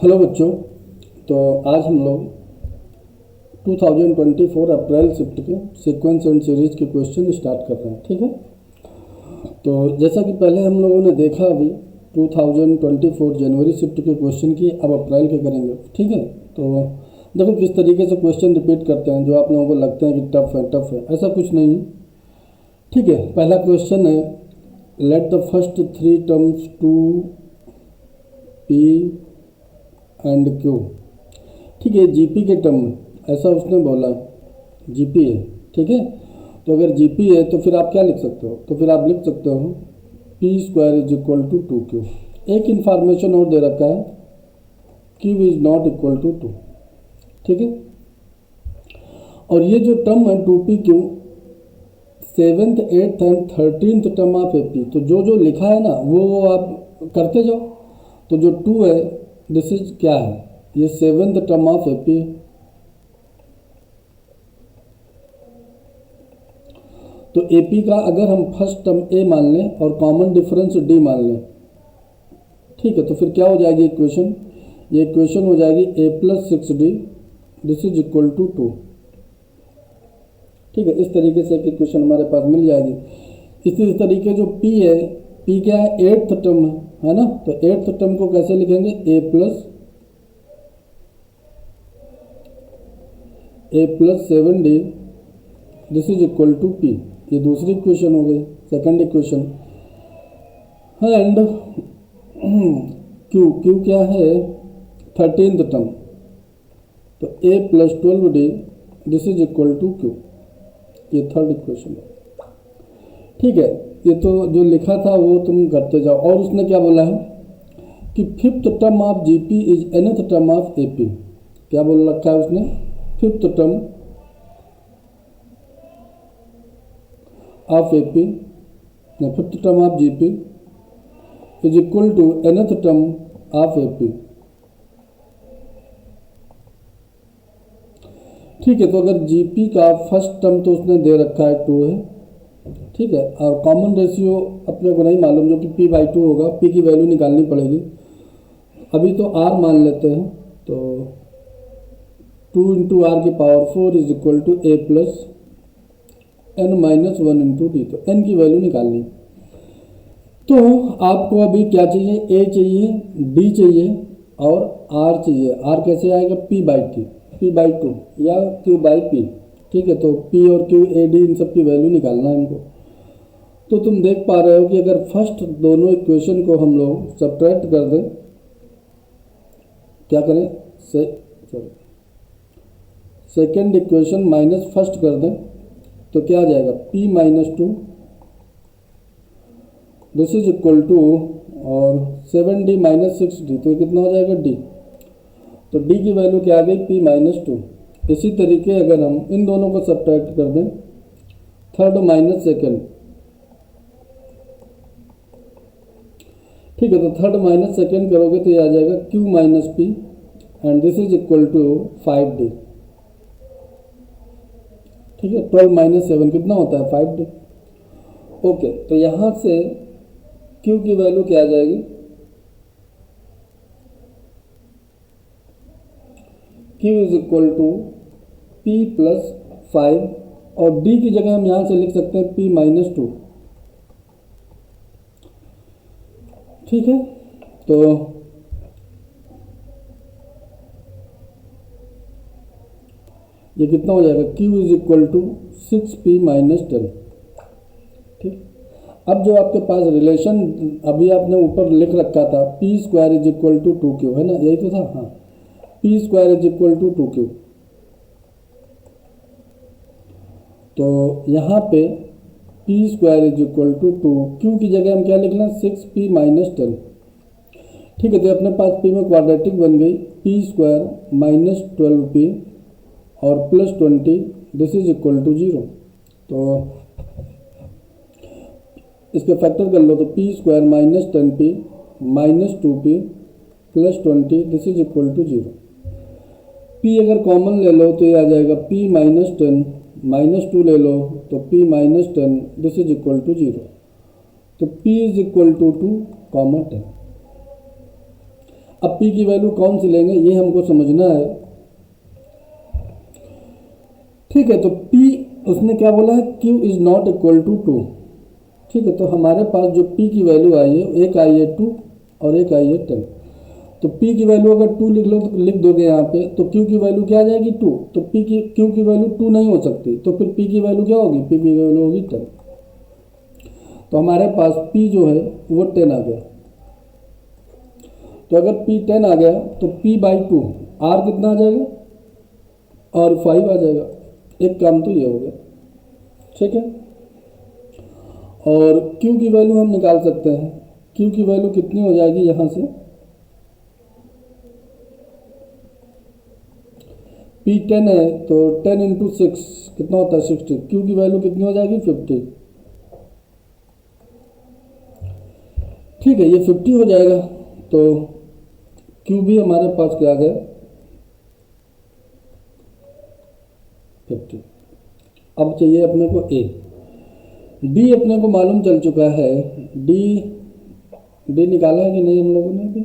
Hello बच्चों। तो आज हम लोग 2024 अप्रैल शिफ्ट के सीक्वेंस एंड सीरीज के क्वेश्चन स्टार्ट कर रहे हैं। ठीक है, तो जैसा कि पहले हम लोगों ने देखा अभी 2024 जनवरी शिफ्ट के क्वेश्चन की, अब अप्रैल के करेंगे। ठीक है, तो देखो किस तरीके से क्वेश्चन रिपीट करते हैं। जो आप लोगों को लगता है कि टफ है, ऐसा कुछ नहीं है। ठीक है, पहला क्वेश्चन है, let the first three terms to P and Q. ठीक है, जीपी के टर्म ऐसा उसने बोला, जीपी है। ठीक है, तो अगर जीपी है तो फिर आप क्या लिख सकते हो? तो फिर आप लिख सकते हो P square is equal to 2Q। एक इंफॉर्मेशन और दे रखा है, Q is not equal to 2। ठीक है, और ये जो टर्म है 2PQ, 7th 8th and 13th term of AP, तो जो लिखा है ना वो आप करते जाओ। तो जो 2 है दिस इज क्या है, ये 7th टर्म ऑफ एपी। तो एपी का अगर हम फर्स्ट टर्म ए मान लें और कॉमन डिफरेंस डी मान लें, ठीक है, तो फिर क्या हो जाएगी इक्वेशन? ये इक्वेशन हो जाएगी a plus 6D this is equal to 2। ठीक है, इस तरीके से एक इक्वेशन हमारे पास मिल जाएगी। इसी तरीके जो पी है, पी क्या है? 8th टर्म है ना, तो 8th टर्म को कैसे लिखेंगे? A plus 7D this is equal to P. ये दूसरी इक्वेशन हो गई, सेकंड इक्वेशन। एंड क्यू क्या है? 13th टर्म, तो a plus 12D this is equal to Q. ये थर्ड इक्वेशन है। ठीक है, ये तो जो लिखा था वो तुम करते जाओ। और उसने क्या बोला है कि fifth term of GP is nth term of AP. क्या बोल रखा है उसने? Fifth term of AP, fifth term of GP is equal to nth term of AP. ठीक है, तो अगर जीपी का फर्स्ट टर्म तो उसने दे रखा है 2 है। ठीक है, और कॉमन रेशियो अपने को नहीं मालूम, जो कि p/2 होगा। p की वैल्यू निकालनी पड़ेगी। अभी तो r मान लेते हैं, तो 2 इंटू आर की power 4 is equal to A plus n minus 1 into D. तो n की वैल्यू निकालनी। तो आपको अभी क्या चाहिए? a चाहिए, d चाहिए और r चाहिए। r कैसे आएगा? p/2 या q/p। ठीक है, तो p और q, a, d इन सब की वैल्यू निकालना है हमको। तो तुम देख पा रहे हो कि अगर फर्स्ट दोनों इक्वेशन को हम लोग सब्ट्रैक्ट कर दें, क्या करें? सेकेंड इक्वेशन माइनस फर्स्ट कर दें, तो क्या आ जाएगा? p-2 this is equal to, और 7D माइनस 6D, तो ये कितना हो जाएगा? d। तो d की वैल्यू क्या आ गई? p-2। इसी तरीके अगर हम इन दोनों को सब्ट्रैक्ट कर दें, थर्ड माइनस सेकेंड। ठीक है, तो थर्ड माइनस सेकेंड करोगे तो ये आ जाएगा q-p and this is equal to 5D। ठीक है, 12 माइनस 7 कितना होता है? 5D। ओके, तो यहां से q की वैल्यू क्या आ जाएगी? q is equal to p plus 5, और d की जगह हम यहां से लिख सकते हैं p-2। ठीक है, तो ये कितना हो जाएगा? q is equal to 6p-10। ठीक, अब जो आपके पास रिलेशन अभी आपने ऊपर लिख रखा था, p square is equal to 2Q, है ना? यही तो था। हाँ, p square is equal to 2Q। तो यहाँ पे p square is equal to 2, q की जगह हम क्या लिख लें? 6p-10। ठीक है, तो अपने पास p में क्वाड्रेटिक बन गई, p स्क्वायर माइनस 12p और plus 20 this is equal to 0। तो इसके फैक्टर कर लो, तो p square minus 10p minus 2p plus 20 this is equal to 0। p अगर कॉमन ले लो तो ये आ जाएगा p-10 माइनस 2 ले लो तो p-10 this is equal to 0। तो p is equal to 2 comma 10। अब P की वैल्यू कौन सी लेंगे ये हमको समझना है। ठीक है, तो P उसने क्या बोला है, Q is not equal to 2। ठीक है, तो हमारे पास जो P की वैल्यू आई है, एक आई है 2 और एक आई है 10। तो P की वैल्यू अगर 2 लिख दोगे यहाँ पे, तो Q की वैल्यू क्या आ जाएगी 2। तो Q की वैल्यू 2 नहीं हो सकती, तो फिर P की वैल्यू क्या होगी, P की वैल्यू होगी 10। तो हमारे पास P जो है वो 10 आ गया। तो अगर P 10 आ गया तो P/2 R कितना आ जाएगा, R 5 आ जाएगा। एक काम तो ये हो गया। ठीक है, और Q की वैल्यू हम निकाल सकते हैं। Q की वैल्यू कितनी हो जाएगी, यहाँ से P 10 है तो 10 इंटू 6 कितना होता है 60। Q की वैल्यू कितनी हो जाएगी 50। ठीक है, ये 50 हो जाएगा। तो Q भी हमारे पास क्या आ गया 50। अब चाहिए अपने को A। D अपने को मालूम चल चुका है। D निकाला है कि नहीं हम लोगों ने अभी।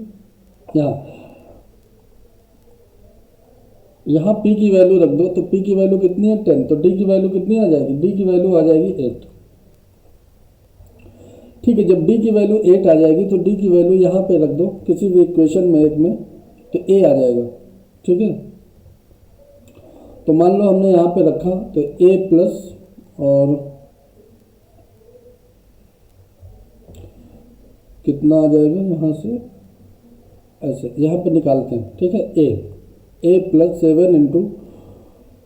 यहाँ P की वैल्यू रख दो, तो P की वैल्यू कितनी है 10, तो D की वैल्यू कितनी आ जाएगी, D की वैल्यू आ जाएगी 8। ठीक है, जब D की वैल्यू 8 आ जाएगी तो D की वैल्यू यहाँ पे रख दो किसी भी इक्वेशन में एक में, तो A आ जाएगा। ठीक है, तो मान लो हमने यहाँ पे रखा तो A प्लस और कितना आ जाएगा यहाँ से, ऐसे यहाँ पे निकालते हैं। ठीक है, A प्लस 7 इंटू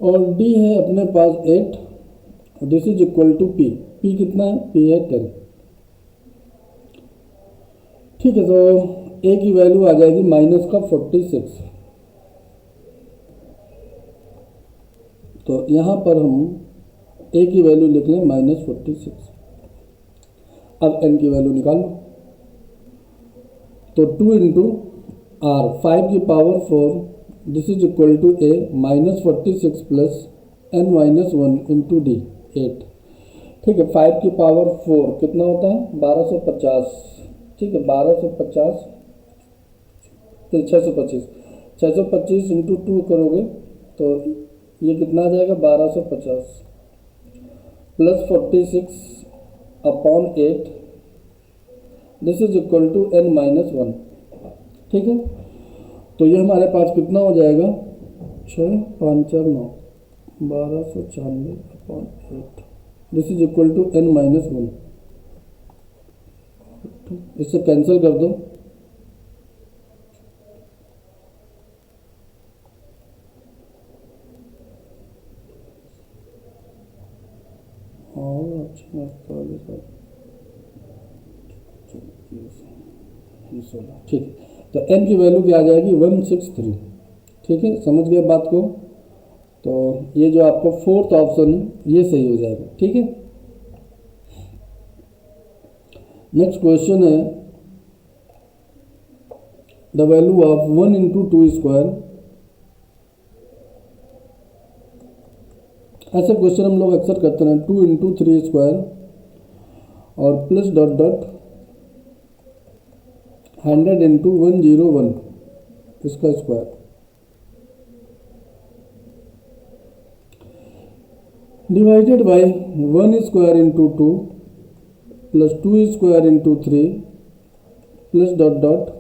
और D है अपने पास 8, this is equal to P कितना है, P है 10। ठीक है, तो A की वैल्यू आ जाएगी माइनस का 46। तो यहाँ पर हम A की वैल्यू लिख लें -46। अब N की वैल्यू निकाल लो, तो 2 इंटू R 5 की power 4, this is equal to A -46 plus N -1 into D 8। ठीक है, 5 की पावर 4 कितना होता है 1250। ठीक है, 1250 तो 625 इंटू 2 करोगे तो ये कितना आ जाएगा 1250 plus 46 upon 8, this is equal to N-1। ठीक है, तो ये हमारे पास कितना हो जाएगा 6 5 4 9 1296 upon 8, this is equal to N-1। इससे कैंसिल कर दो, और अच्छा 16। ठीक है, तो N की वैल्यू क्या आ जाएगी 163। ठीक है, समझ गए बात को। तो ये जो आपको फोर्थ ऑप्शन है ये सही हो जाएगा। ठीक है, नेक्स्ट क्वेश्चन है the value of 1 into 2 square. ऐसे क्वेश्चन हम लोग अक्सर करते हैं 2 इंटू 3 स्क्वायर और प्लस डॉट डॉट 100 इंटू 101 इसका square divided by 1 square into 2 plus 2 square into 3 plus dot dot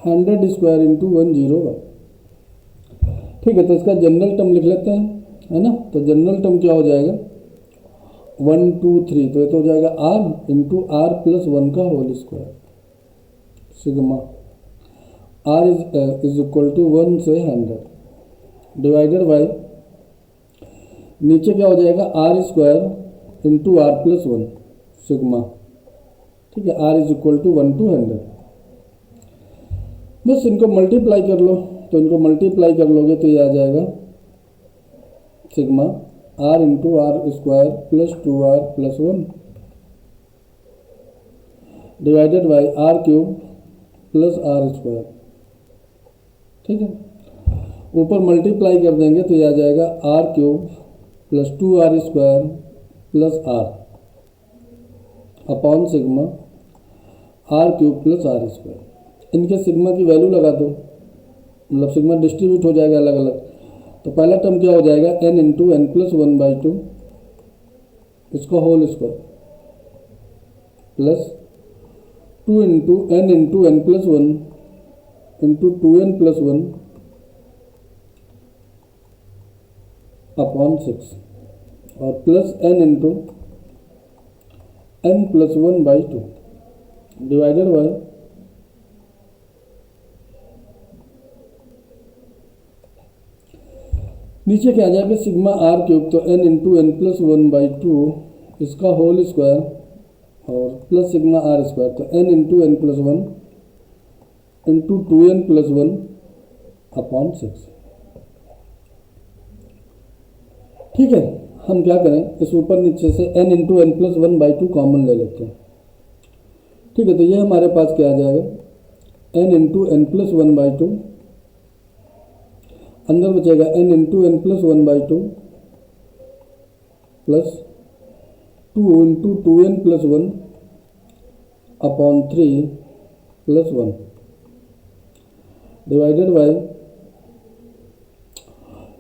100 square into 101। ठीक है, तो इसका जनरल टर्म लिख लेते हैं, है ना। तो जनरल टर्म क्या हो जाएगा 1 2 3, तो ये तो हो जाएगा R इंटू R प्लस 1 का whole square sigma R is equal to 1 से 100 डिवाइडेड बाय नीचे क्या हो जाएगा R square into R plus 1 sigma. ठीक है, R is equal to 1 to 100। बस इनको मल्टीप्लाई कर लो, तो इनको मल्टीप्लाई कर लोगे तो ये आ जाएगा sigma R into R square plus 2R plus 1 divided by R cube plus R square. ठीक है, ऊपर मल्टीप्लाई कर देंगे तो ये आ जाएगा R cube plus 2R square plus R upon sigma R cube plus R square. इनके सिग्मा की वैल्यू लगा दो, मतलब सिग्मा डिस्ट्रीब्यूट हो जाएगा अलग अलग। तो पहला टर्म क्या हो जाएगा, n इंटू एन प्लस 1/2 इसका whole square plus 2 into N plus 1 into 2n plus 1 upon 6 और plus n into n plus 1/2 divided by नीचे क्या आ जाएगा सिग्मा आर क्यूब, तो n इंटू एन प्लस 1/2 इसका होल स्क्वायर और प्लस सिग्मा आर स्क्वायर, तो n into N plus 1 into 2n plus 1 upon 6। ठीक है, हम क्या करें, इस ऊपर नीचे से n into N plus 1/2 common ले लेते हैं। ठीक है, तो ये हमारे पास क्या आ जाएगा, n इंटू एन प्लस 1/2 अंदर बचेगा n into N plus 1/2 plus 2 into 2n plus 1 upon 3 plus 1 divided by,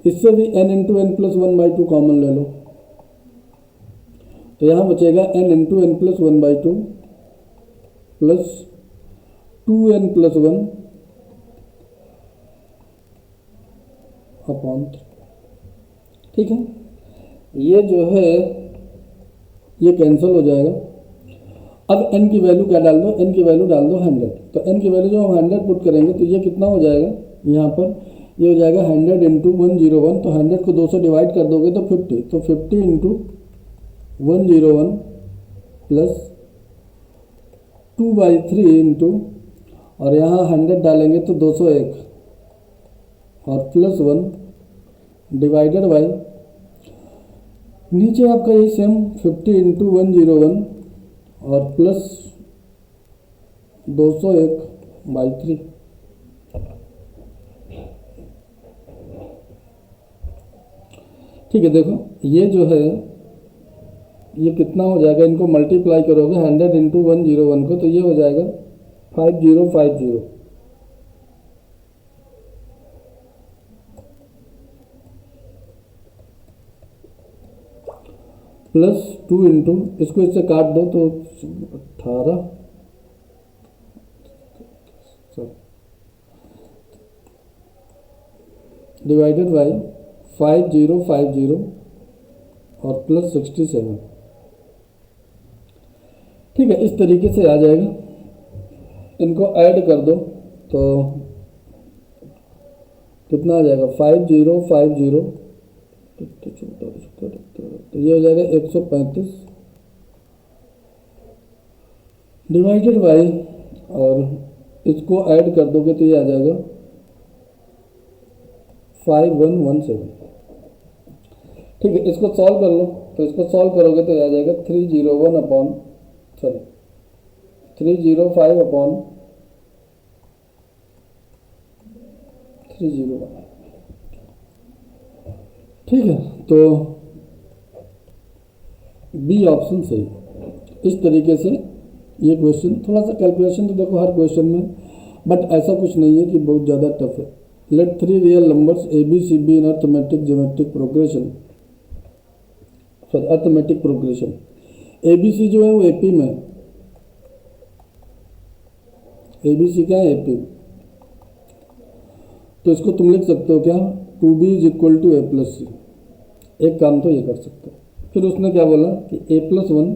इससे भी n into N plus 1/2 common ले लो, तो यहाँ बचेगा n into N plus 1/2 plus 2n plus 1 upon 3। ठीक है, ये जो है ये कैंसिल हो जाएगा। अब n की वैल्यू क्या डाल दो, n की वैल्यू डाल दो 100, तो n की वैल्यू जो हम 100 पुट करेंगे तो ये कितना हो जाएगा, यहाँ पर ये हो जाएगा 100 इंटू 101, तो 100 को 2 से डिवाइड कर दोगे तो 50, तो 50 इंटू 101 प्लस 2/3 इंटू, और यहाँ 100 डालेंगे तो 201 और प्लस 1 डिवाइडेड बाई, नीचे आपका ये सेम 50 इंटू 101 और प्लस 201/3। ठीक है, देखो ये जो है ये कितना हो जाएगा, इनको मल्टीप्लाई करोगे 100 इंटू 101 को, तो ये हो जाएगा 5050 प्लस 2 इंटू, इसको इससे काट दो तो 18 डिवाइडेड बाई 5050 और प्लस 67। ठीक है, इस तरीके से आ जाएगा। इनको ऐड कर दो तो कितना आ जाएगा, 5050 तो ये हो जाएगा 135 डिवाइडेड बाई, और इसको ऐड कर दोगे तो ये आ जाएगा 5117। ठीक है, इसको सॉल्व कर लो, तो इसको सॉल्व करोगे तो ये आ जाएगा 305 अपॉन 301। ठीक है, तो बी ऑप्शन सही। इस तरीके से ये क्वेश्चन, थोड़ा सा कैलकुलेशन तो देखो हर क्वेश्चन में, बट ऐसा कुछ नहीं है कि बहुत ज़्यादा टफ है। Let 3 real numbers A B C be in arithmetic geometric progression, sorry arithmetic progression. A B C जो है वो एपी में, ए बी सी क्या है एपी, तो इसको तुम लिख सकते हो क्या, 2b is equal to A plus c. एक काम तो ये कर सकते हो। फिर उसने क्या बोला कि a plus 1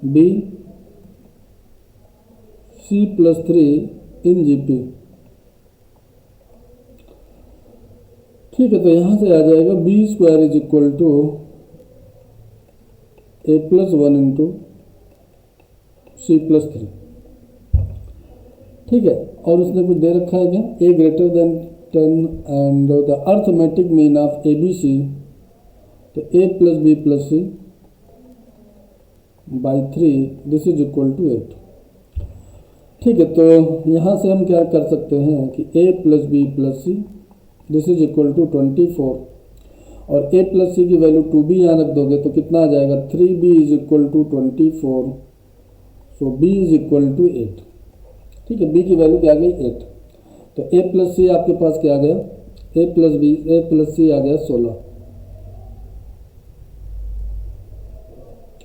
b c plus 3 in GP. ठीक है, तो यहां से आ जाएगा B square is equal to A plus 1 into C plus 3। ठीक है, और उसने कुछ दे रखा है क्या, a greater than 10 and the arithmetic mean of A B C, तो a plus B plus c by 3 this is equal to 8। ठीक है, तो यहाँ से हम क्या कर सकते हैं कि a plus B plus C this is equal to 24, और a प्लस सी की वैल्यू 2b यहाँ रख दोगे तो कितना आ जाएगा, 3b is equal to 24, so b is equal to 8। ठीक है, b की वैल्यू क्या आ गई 8। तो a प्लस सी आपके पास क्या आ गया, a plus b a plus c आ गया 16,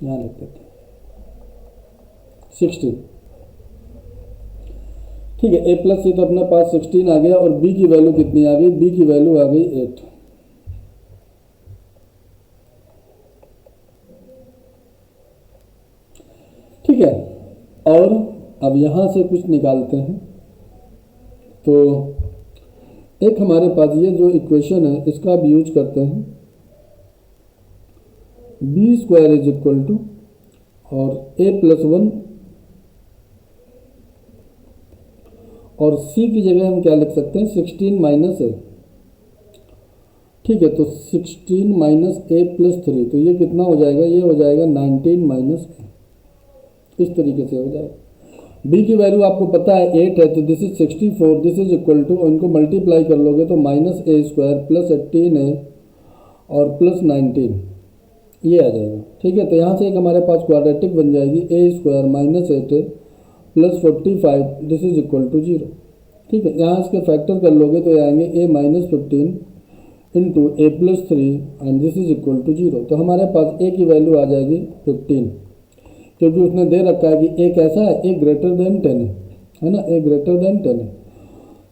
यहाँ लिख देते हैं 16। ठीक है, a प्लस सी तो अपने पास 16 आ गया, और b की वैल्यू कितनी आ गई, b की वैल्यू आ गई 8। ठीक है, और अब यहाँ से कुछ निकालते हैं। तो एक हमारे पास ये जो इक्वेशन है इसका अब यूज करते हैं, B square is equal to और ए प्लस 1 और सी की जगह हम क्या लिख सकते हैं 16 माइनस ए। ठीक है, तो 16 माइनस ए प्लस 3, तो ये कितना हो जाएगा, ये हो जाएगा 19 माइनस ए। इस तरीके से हो जाएगा। b की वैल्यू आपको पता है 8 है, तो this is 64, this is equal to, इनको मल्टीप्लाई कर लोगे तो माइनस ए स्क्वायर प्लस 18 है और प्लस 19 ये आ जाएगा। ठीक है, तो यहाँ से एक हमारे पास क्वाड्रेटिक बन जाएगी, a square minus 8 plus 45, this is equal to 0। ठीक है, यहाँ इसके फैक्टर कर लोगे तो ये आएंगे a minus 15 into A plus 3 and this is equal to 0। तो हमारे पास a की वैल्यू आ जाएगी 15, क्योंकि उसने दे रखा है कि a कैसा है, a ग्रेटर देन 10 है ना, a ग्रेटर देन 10 है।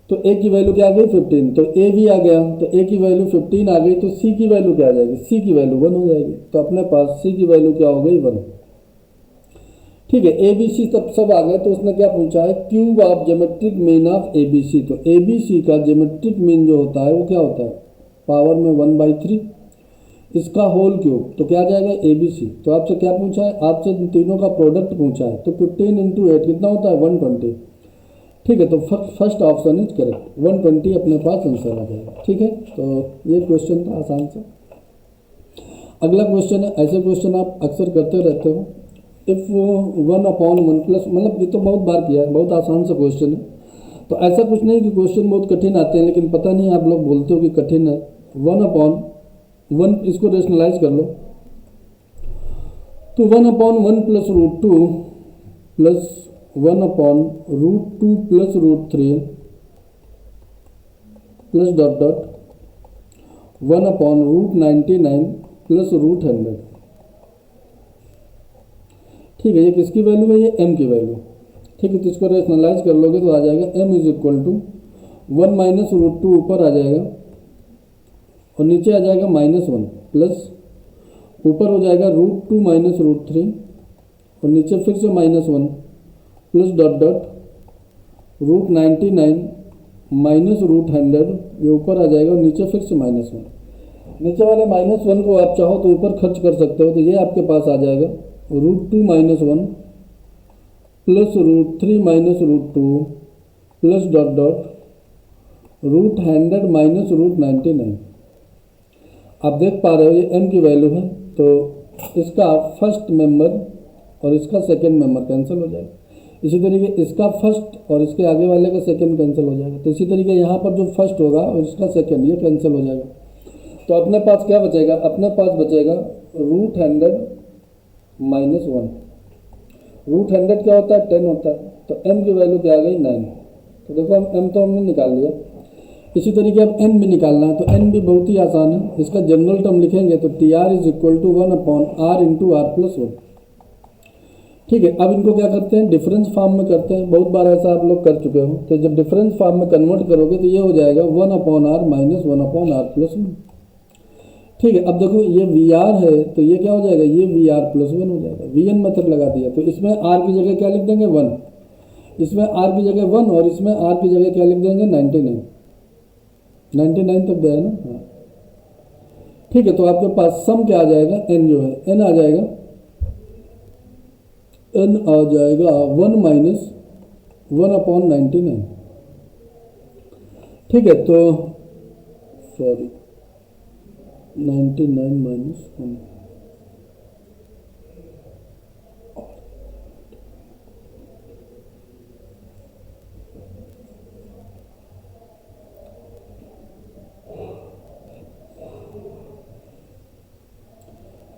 तो a की वैल्यू क्या आ गई 15, तो a भी आ गया, तो a की वैल्यू 15 आ गई, तो c की वैल्यू क्या आ जाएगी, c की वैल्यू 1 हो जाएगी। तो अपने पास c की वैल्यू क्या हो गई 1। ठीक है, ए बी सी सब आ गए। तो उसने क्या पूछा है, cube of geometric mean of A B C. तो ए बी सी का ज्योमेट्रिक मीन जो होता है वो क्या होता है, पावर में 1/3, इसका होल क्यूब, तो क्या आ जाएगा ए बी सी। तो आपसे क्या पूछा है, आपसे तीनों का प्रोडक्ट पूछा है, तो 15 इंटू 8 कितना होता है 120। ठीक है, तो फर्स्ट ऑप्शन इज करेक्ट, 120 अपने पास आंसर आ जाएगा। ठीक है, तो ये क्वेश्चन था आसान सा। अगला क्वेश्चन है, ऐसे क्वेश्चन आप अक्सर करते रहते हो, इफ 1/1 प्लस, मतलब ये तो बहुत बार किया है, बहुत आसान सा क्वेश्चन है। तो ऐसा कुछ नहीं कि क्वेश्चन बहुत कठिन आते हैं, लेकिन पता नहीं आप लोग बोलते हो कि कठिन है। 1/1, इसको रेशनलाइज कर लो, तो 1/1 plus √2 plus 1/√2 plus √3 plus dot dot 1/√99 plus √100। ठीक है, ये किसकी वैल्यू है, ये m की वैल्यू। ठीक है, तो इसको रेशनलाइज कर लोगे तो आ जाएगा m is equal to 1 minus √2 ऊपर आ जाएगा और नीचे आ जाएगा -1 प्लस ऊपर हो जाएगा √2 माइनस √3 और नीचे फिर से -1 प्लस डॉट डॉट √99 माइनस √100, ये ऊपर आ जाएगा और नीचे फिर से -1। नीचे वाले -1 को आप चाहो तो ऊपर खर्च कर सकते हो, तो ये आपके पास आ जाएगा √2 minus 1 plus √3 minus √2 plus dot dot √100 minus √99। आप देख पा रहे हो ये m की वैल्यू है, तो इसका फर्स्ट मेंबर और इसका सेकंड मेंबर कैंसिल हो जाएगा। इसी तरीके इसका फर्स्ट और इसके आगे वाले का सेकंड कैंसिल हो जाएगा। तो इसी तरीके यहाँ पर जो फर्स्ट होगा और इसका सेकंड ये कैंसिल हो जाएगा। तो अपने पास क्या बचेगा, अपने पास बचेगा √100 माइनस 1। √100 क्या होता है 10 होता है, तो m की वैल्यू क्या आ गई 9। तो देखो हम m तो हमने निकाल लिया। इसी तरीके अब n भी निकालना है, तो n भी बहुत ही आसान है। इसका जनरल टर्म लिखेंगे तो TR is equal to 1/r into r plus 1। ठीक है, अब इनको क्या करते हैं, डिफरेंस फॉर्म में करते हैं। बहुत बार ऐसा आप लोग कर चुके हो। तो जब डिफरेंस फॉर्म में कन्वर्ट करोगे तो ये हो जाएगा 1/r माइनस 1/r प्लस 1। ठीक है, अब देखो ये VR है तो ये क्या हो जाएगा, ये VR प्लस 1 हो जाएगा। VN मेथड लगा दिया, तो इसमें R की जगह क्या लिख देंगे 1, इसमें R की जगह 1 और इसमें R की जगह क्या लिख देंगे 99 तक गया ना। हाँ ठीक है, तो आपके पास सम क्या आ जाएगा, n जो है n आ जाएगा 1 माइनस 1/99। ठीक है, तो सॉरी 99 माइनस 1,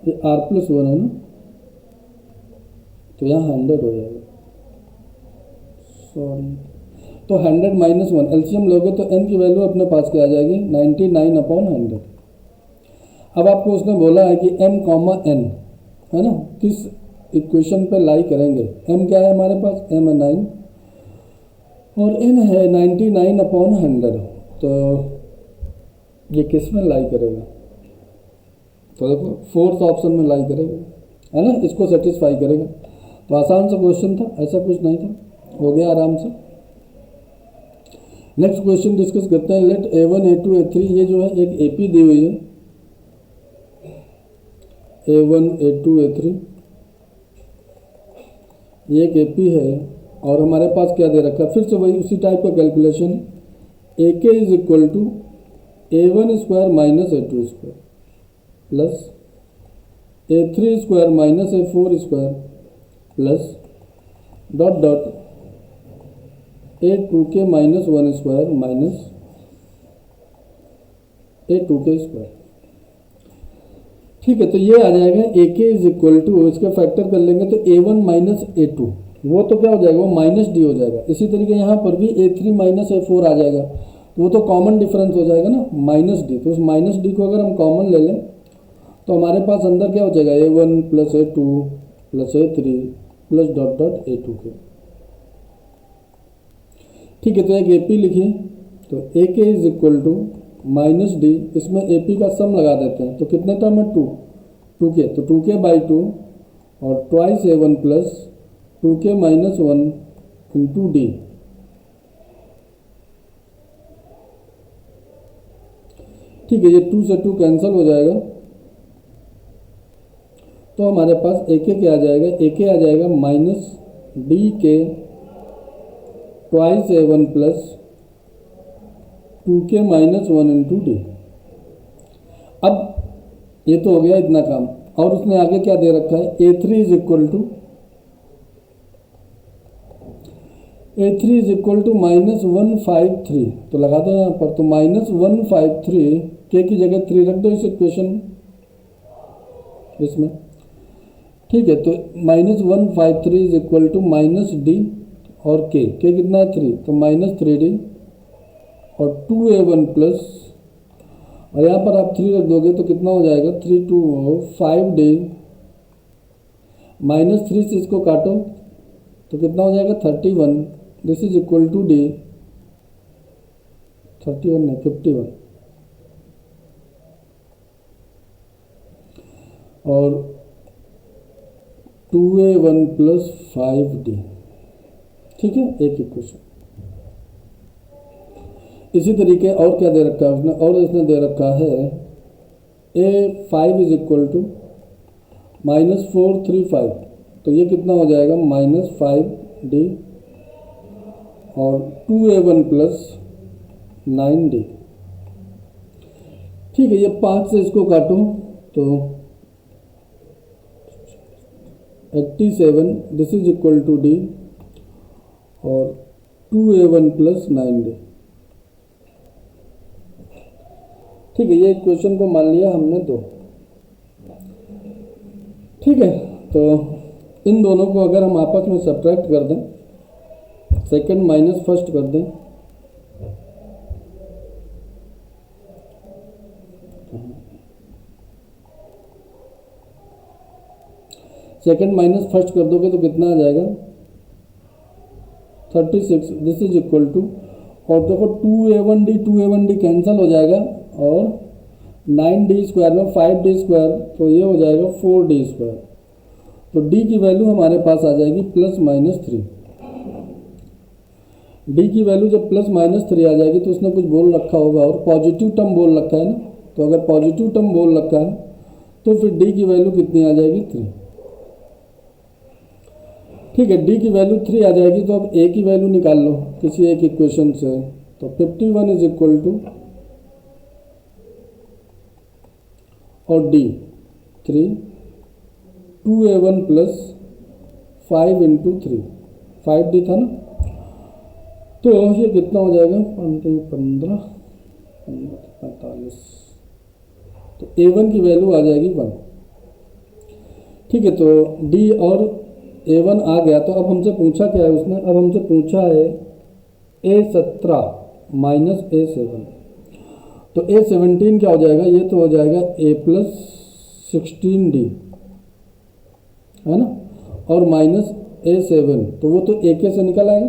ये r प्लस 1 है ना, तो यहाँ 100 हो जाएगा। सॉरी, तो 100 माइनस 1 एलसीएम लोगे तो n की वैल्यू अपने पास क्या आ जाएगी 99/100। अब आपको उसने बोला है कि m कॉमा n है ना, किस इक्वेशन पे लाई करेंगे। m क्या है हमारे पास, m है 9 और n है 99/100, तो ये किस में लाई करेगा, तो देखो फोर्थ ऑप्शन में लाई करेगा, है ना, इसको सेटिस्फाई करेगा। तो आसान सा क्वेश्चन था, ऐसा कुछ नहीं था, हो गया आराम से। नेक्स्ट क्वेश्चन डिस्कस करते हैं। लेट A1 A2 A3, ये जो है एक AP दी हुई है, A1 A2 A3 ये एक AP है और हमारे पास क्या दे रखा है, फिर से वही उसी टाइप का calculation, AK is equal to A1 square minus A2 square plus A3 square minus A4 square plus dot dot A2K minus 1 square minus A2K square. ठीक है, तो ये आ जाएगा AK इज इक्वल टू, इसके फैक्टर कर लेंगे तो A1 माइनस A2, वो तो क्या हो जाएगा, वो माइनस D हो जाएगा। इसी तरीके यहाँ पर भी A3 माइनस A4 आ जाएगा, तो वो तो कॉमन डिफरेंस हो जाएगा ना, माइनस D। तो उस माइनस D को अगर हम कॉमन ले लें तो हमारे पास अंदर क्या हो जाएगा, A1 plus A2 plus A3 plus dot dot A2K। ठीक है, तो एक AP लिखिए, तो AK is equal to minus D, इसमें AP का सम लगा देते हैं, तो कितने टर्म है 2K, तो 2K/2 और twice A1 plus 2K minus 1 into D। ठीक है, ये 2 से 2 कैंसिल हो जाएगा, तो हमारे पास AK क्या आ जाएगा, AK आ जाएगा minus DK twice A1 plus 2K minus 1 into D। अब ये तो हो गया इतना काम, और उसने आगे क्या दे रखा है, A3 is equal to minus 153, तो लगा दो यहाँ पर, तो माइनस 153 K की जगह 3 रख दो इस इक्वेशन इसमें। ठीक है, तो minus 153 is equal to minus D और K कितना है 3, तो माइनस 3D और 2A1 प्लस, और यहाँ पर आप 3 रख दोगे तो कितना हो जाएगा, 3 2 5D माइनस 3 से इसको काटो तो कितना हो जाएगा 31, this is equal to D 31 नहीं 51, और 2A1 प्लस 5D। ठीक है, एक इक्वेशन। इसी तरीके और क्या दे रखा है उसने, और इसने दे रखा है A5 is equal to minus 435, तो ये कितना हो जाएगा माइनस 5D और 2A1 प्लस 9D। ठीक है, ये 5 से इसको काटो तो 87, this is equal to D और 2A1 प्लस 9D। ठीक है, ये इक्वेशन को मान लिया हमने दो। ठीक है, तो इन दोनों को अगर हम आपस में सब्ट्रैक्ट कर दें, सेकंड माइनस फर्स्ट कर दें, सेकंड माइनस फर्स्ट कर दोगे तो कितना आ जाएगा 36, दिस इज इक्वल टू, और देखो 2A1D कैंसिल हो जाएगा और 9D स्क्वायर में 5D स्क्वायर, तो ये हो जाएगा 4D स्क्वायर। तो D की वैल्यू हमारे पास आ जाएगी प्लस माइनस 3। D की वैल्यू जब प्लस माइनस 3 आ जाएगी तो उसने कुछ बोल रखा होगा और पॉजिटिव टर्म बोल रखा है ना, तो अगर पॉजिटिव टर्म बोल रखा है तो फिर D की वैल्यू कितनी आ जाएगी 3। ठीक है, D की वैल्यू 3 आ जाएगी, तो अब A की वैल्यू निकाल लो किसी एक इक्वेशन से, तो 51 इज इक्वल टू, और D 3 2A1 plus 5 into 3, 5D था ना, तो ये कितना हो जाएगा 15 45, तो A1 की वैल्यू आ जाएगी 1। ठीक है, तो D और A1 आ गया। तो अब हमसे पूछा क्या है उसने, अब हमसे पूछा है A17 माइनस A7। तो A17 क्या हो जाएगा, ये तो हो जाएगा A+16D, है ना, और माइनस A7, तो वो तो A के से निकल आएगा।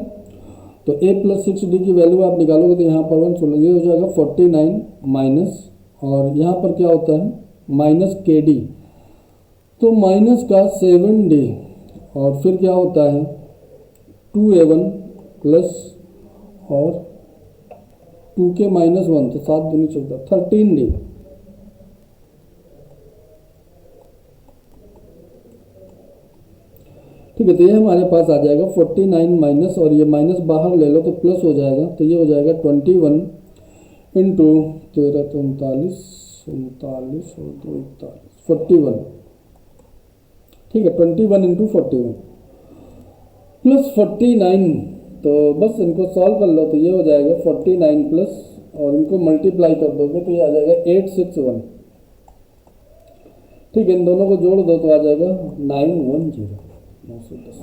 तो A+6D की वैल्यू आप निकालोगे तो यहाँ पर 1 ये हो जाएगा 49 माइनस, और यहाँ पर क्या होता है माइनस KD, तो माइनस का 7D, और फिर क्या होता है 2A1 प्लस और 2K माइनस 1, तो 7 दूनी 14, 13D। ठीक है, तो ये हमारे पास आ जाएगा 49 माइनस, और ये माइनस बाहर ले लो तो प्लस हो जाएगा, तो ये हो जाएगा 21 इंटू 13 तो 39 39 और 2 41 41। ठीक है, 21 इंटू 41 प्लस 49, तो बस इनको सॉल्व कर लो तो ये हो जाएगा 49 प्लस, और इनको मल्टीप्लाई कर दोगे तो ये आ जाएगा 861। ठीक है, इन दोनों को जोड़ दो तो आ जाएगा 910, 910।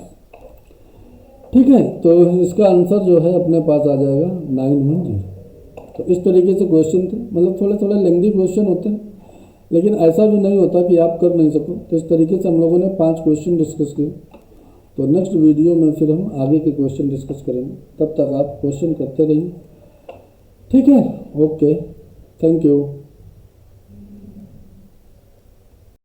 ठीक है, तो इसका आंसर जो है अपने पास आ जाएगा 910। तो इस तरीके से क्वेश्चन थे, मतलब थोड़े थोड़े लेंदी क्वेश्चन होते हैं, लेकिन ऐसा भी नहीं होता कि आप कर नहीं सको। तो इस तरीके से हम लोगों ने 5 क्वेश्चन डिस्कस किए। तो नेक्स्ट वीडियो में फिर हम आगे के क्वेश्चन डिस्कस करेंगे, तब तक आप क्वेश्चन करते रहिए। ठीक है, ओके, थैंक यू।